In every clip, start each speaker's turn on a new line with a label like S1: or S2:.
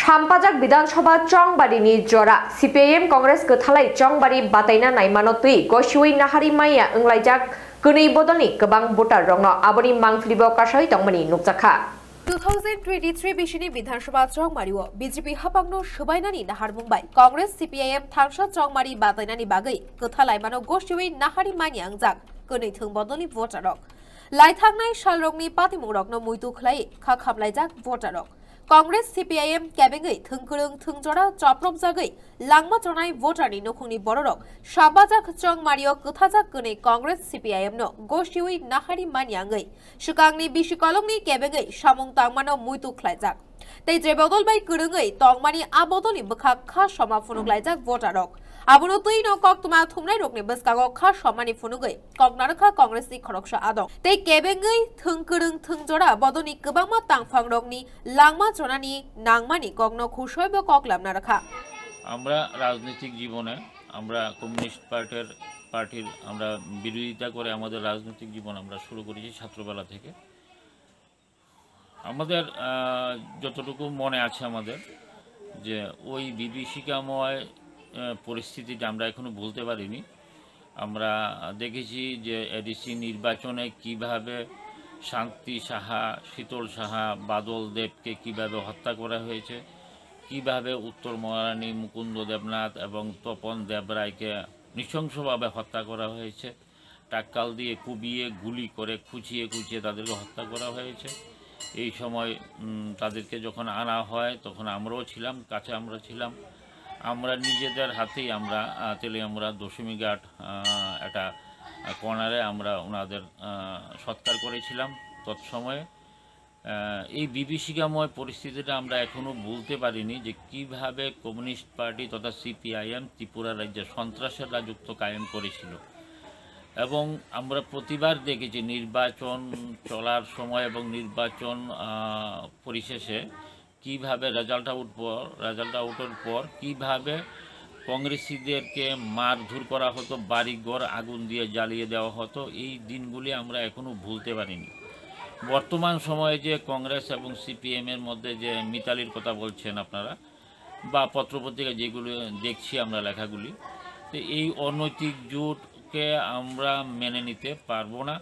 S1: সাম্পাজাক বিধানসভা চংবাড়িনি জরা সিপিআইএম কংগ্রেস गोथालाय চংবাড়ি বাতাইনা নাইমানতই গসিউই নাহারি মাইয়া ओंलाइजाक गनै बदलनि गोबां भोटार रंनो आबोनि मांफ्लिबो कासाय तंमनि नुकजाखा 2023 बिसिनि विधानसभा चंमारिओ बीजेपी हापांनो सबायनानि नाहार बुंबाय कांग्रेस सीपीआईएम थांसा चंमारि बादायनानि बागै गोथालाय मानो गसिउई नाहारि माइनि आंजाक गनै थों बदलनि भोटारक लाइथांनाय सालरंनि पातिमुरकनो मुइतु खलाय खा खामलायजाक भोटारक कांग्रेस सीपीआईएम केबेंगै थोंगोरों थोंजरा चाप्रब जागै लांमा जनाय भोटारनि नखुंनि बररक साबाजाक चंमारिओ गोथाजाक गनै कांग्रेस सीपीआईएम नो गसिउई नाहारि मानियांगै सुकांनि बिसिकलंनि केबेंगै सामुं तांमानो मुइतु खलायजाक तै जेबदलबाय गोरोंगै तंमानि आबदलनि बखा खा समा फुनुगलायजाक भोटारक आबुनो तैनो कक्तमा थुमनाय रकनि बसकागो खा समानि फुनुगै ककनारखा कांग्रेसनि खरकसा आदं तै केबेंगै थोंगोरों थोंजरा बदनि गोबांमा तांफां रकनि लांमा जनानि नांमानि ककनो खुशयबो ककलामना राखा
S2: আমরা রাজনৈতিক জীবনে আমরা কমিউনিস্ট পার্টির আমরা বিরোধিতা করে আমাদের রাজনৈতিক জীবন আমরা শুরু করেছি ছাত্রবেলা থেকে। আমাদের যতটুকু মনে আছে আমাদের যে ওই বিভীষিকাময় পরিস্থিতিটা আমরা এখনো ভুলতে পারিনি। আমরা দেখেছি যে এডিসি নির্বাচনে কিভাবে শান্তি সাহা, শীতল সাহা, বাদল দেবকে কিভাবে হত্যা করা হয়েছে, কিভাবে উত্তর মহারানী মুকুন্দ দেবনাথ এবং তপন দেবরায়কে নৃশংসভাবে হত্যা করা হয়েছে, টাক্কাল দিয়ে কুবিয়ে গুলি করে খুঁচিয়ে তাদেরকে হত্যা করা হয়েছে। এই সময় তাদেরকে যখন আনা হয় তখন আমরাও ছিলাম, কাছে আমরা ছিলাম। আমরা নিজেদের হাতেই আমরা তেলিয়ামুড়া দশমীঘাট একটা কর্নারে আমরা ওনাদের সৎকার করেছিলাম। তৎসময়ে এই বিভীষিকাময় পরিস্থিতিটা আমরা এখনও ভুলতে পারিনি যে কিভাবে কমিউনিস্ট পার্টি তথা সিপিআইএম ত্রিপুরা রাজ্যে সন্ত্রাসের রাজত্ব কায়েম করেছিল। এবং আমরা প্রতিবার দেখেছি নির্বাচন চলার সময় এবং নির্বাচন পরিশেষে কিভাবে রেজাল্ট আউটের পর কিভাবে কংগ্রেসীদেরকে মারধর করা হতো, বাড়িঘর আগুন দিয়ে জ্বালিয়ে দেওয়া হতো। এই দিনগুলি আমরা এখনও ভুলতে পারিনি। বর্তমান সময়ে যে কংগ্রেস এবং সিপিএমের মধ্যে যে মিতালির কথা বলছেন আপনারা বা পত্রপত্রিকা যেগুলো দেখছি আমরা লেখাগুলি, তো এই অনৈতিক জোটকে আমরা মেনে নিতে পারবো না।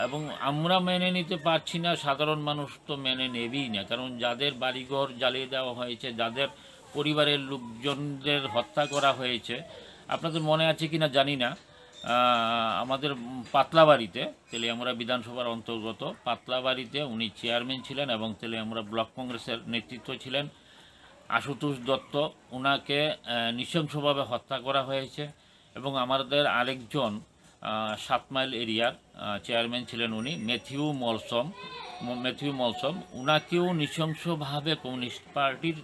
S2: এবং আমরা মেনে নিতে পারছি না, সাধারণ মানুষ তো মেনে নেবেই না। কারণ যাদের বাড়িঘর জ্বালিয়ে দেওয়া হয়েছে, যাদের পরিবারের লোকজনদের হত্যা করা হয়েছে, আপনাদের মনে আছে কি না জানি না, আমাদের পাতলাবাড়িতে তেলিয়ামুড়া বিধানসভার অন্তর্গত পাতলাবাড়িতে উনি চেয়ারম্যান ছিলেন এবং তেলিয়ামুড়া ব্লক কংগ্রেসের নেতৃত্ব ছিলেন আশুতোষ দত্ত। ওনাকে নৃশংসভাবে হত্যা করা হয়েছে। এবং আমাদের আরেকজন 7 মাইল এরিয়ার চেয়ারম্যান ছিলেন উনি ম্যাথিউ মলসম, ওনাকেও নৃশংসভাবে কমিউনিস্ট পার্টির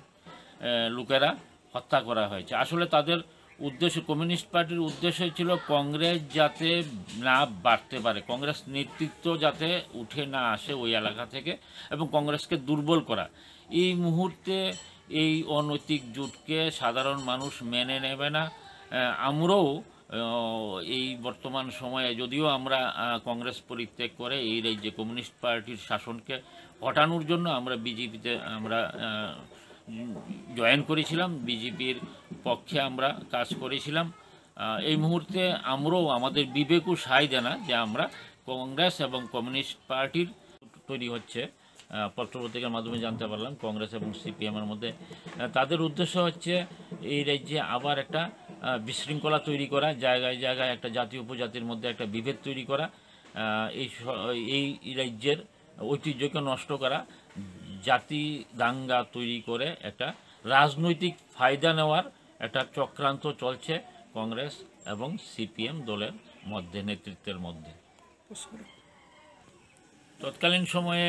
S2: লোকেরা হত্যা করা হয়েছে। আসলে তাদের উদ্দেশ্য, কমিউনিস্ট পার্টির উদ্দেশ্য ছিল কংগ্রেস যাতে না বাড়তে পারে, কংগ্রেস নেতৃত্ব যাতে উঠে না আসে ওই এলাকা থেকে এবং কংগ্রেসকে দুর্বল করা। এই মুহূর্তে এই অনৈতিক জোটকে সাধারণ মানুষ মেনে নেবে না। আমরাও এই বর্তমান সময়ে যদিও আমরা কংগ্রেস পরিত্যাগ করে এই রাজ্যে কমিউনিস্ট পার্টির শাসনকে হটানোর জন্য আমরা বিজেপিতে আমরা জয়েন করেছিলাম, বিজেপির পক্ষে আমরা কাজ করেছিলাম। এই মুহূর্তে আমরাও আমাদের বিবেকও সায় দেয় না যে আমরা কংগ্রেস এবং কমিউনিস্ট পার্টির তৈরি হচ্ছে। পত্রপত্রিকার মাধ্যমে জানতে পারলাম কংগ্রেস এবং সিপিএমের মধ্যে তাদের উদ্দেশ্য হচ্ছে এই রাজ্যে আবার একটা বিশৃঙ্খলা তৈরি করা, জায়গায় জায়গায় একটা জাতি উপজাতির মধ্যে একটা বিভেদ তৈরি করা, এই রাজ্যের ঐতিহ্যকে নষ্ট করা, জাতি দাঙ্গা তৈরি করে একটা রাজনৈতিক ফায়দা নেওয়ার একটা চক্রান্ত চলছে কংগ্রেস এবং সিপিএম দলের মধ্যে, নেতৃত্বের মধ্যে। তৎকালীন সময়ে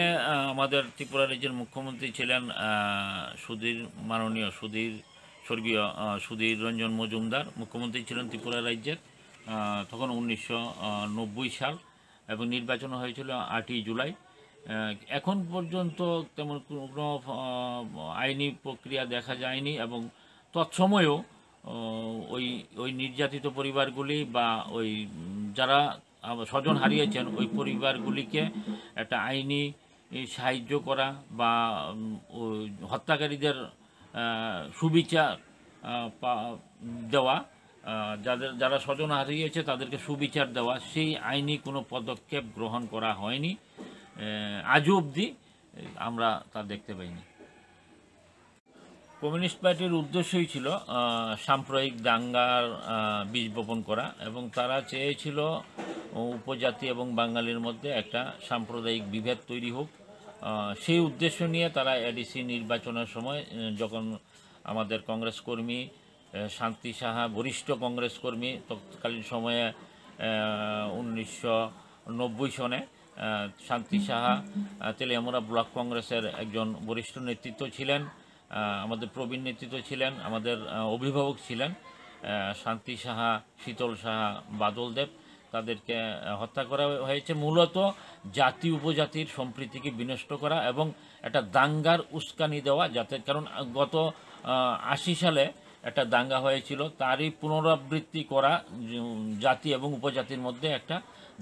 S2: আমাদের ত্রিপুরা রাজ্যের মুখ্যমন্ত্রী ছিলেন মাননীয় স্বর্গীয় সুধীর রঞ্জন মজুমদার মুখ্যমন্ত্রী ছিলেন ত্রিপুরা রাজ্যের। তখন 1990 সাল এবং নির্বাচন হয়েছিল 8ই জুলাই। এখন পর্যন্ত তেমন কোনো আইনি প্রক্রিয়া দেখা যায়নি এবং তৎসময়েও ওই নির্যাতিত পরিবারগুলি বা ওই যারা স্বজন হারিয়েছেন ওই পরিবারগুলিকে একটা আইনি সাহায্য করা বা হত্যাকারীদের সুবিচার দেওয়া, যারা স্বজন হারিয়েছে তাদেরকে সুবিচার দেওয়া, সেই আইনি কোনো পদক্ষেপ গ্রহণ করা হয়নি। আজও অবধি আমরা তা দেখতে পাইনি। কমিউনিস্ট পার্টির উদ্দেশ্যই ছিল সাম্প্রদায়িক দাঙ্গার বীজ বপন করা, এবং তারা চেয়েছিল উপজাতি এবং বাঙালির মধ্যে একটা সাম্প্রদায়িক বিভেদ তৈরি হোক। সেই উদ্দেশ্য নিয়ে তারা এডিসি নির্বাচনের সময় যখন আমাদের কংগ্রেস কর্মী শান্তি সাহা, বরিষ্ঠ কংগ্রেস কর্মী তৎকালীন সময়ে 1990 সনে শান্তি সাহা তেলিয়ামুড়া ব্লক কংগ্রেসের একজন বরিষ্ঠ নেতৃত্ব ছিলেন, আমাদের প্রবীণ নেতৃত্ব ছিলেন, আমাদের অভিভাবক ছিলেন শান্তি সাহা, শীতল সাহা, বাদল দেব। তাদেরকে হত্যা করা হয়েছে মূলত জাতি উপজাতির সম্প্রীতিকে বিনষ্ট করা এবং একটা দাঙ্গার উস্কানি দেওয়া, যাতে কারণ গত 80 সালে একটা দাঙ্গা হয়েছিল, তারই পুনরাবৃত্তি করা, জাতি এবং উপজাতির মধ্যে একটা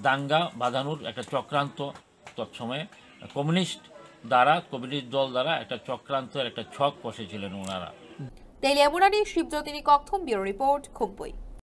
S2: দাঙ্গা বাঁধানোর একটা চক্রান্ত তৎসময়ে কমিউনিস্ট দল দ্বারা একটা চক্রান্তের একটা ছক কষেছিলেন ওনারা।
S3: তেলিয়ামুড়া নিয়ে শিবজ্যোতিনী কক্ষম, ব্যুরো রিপোর্ট, খুবই।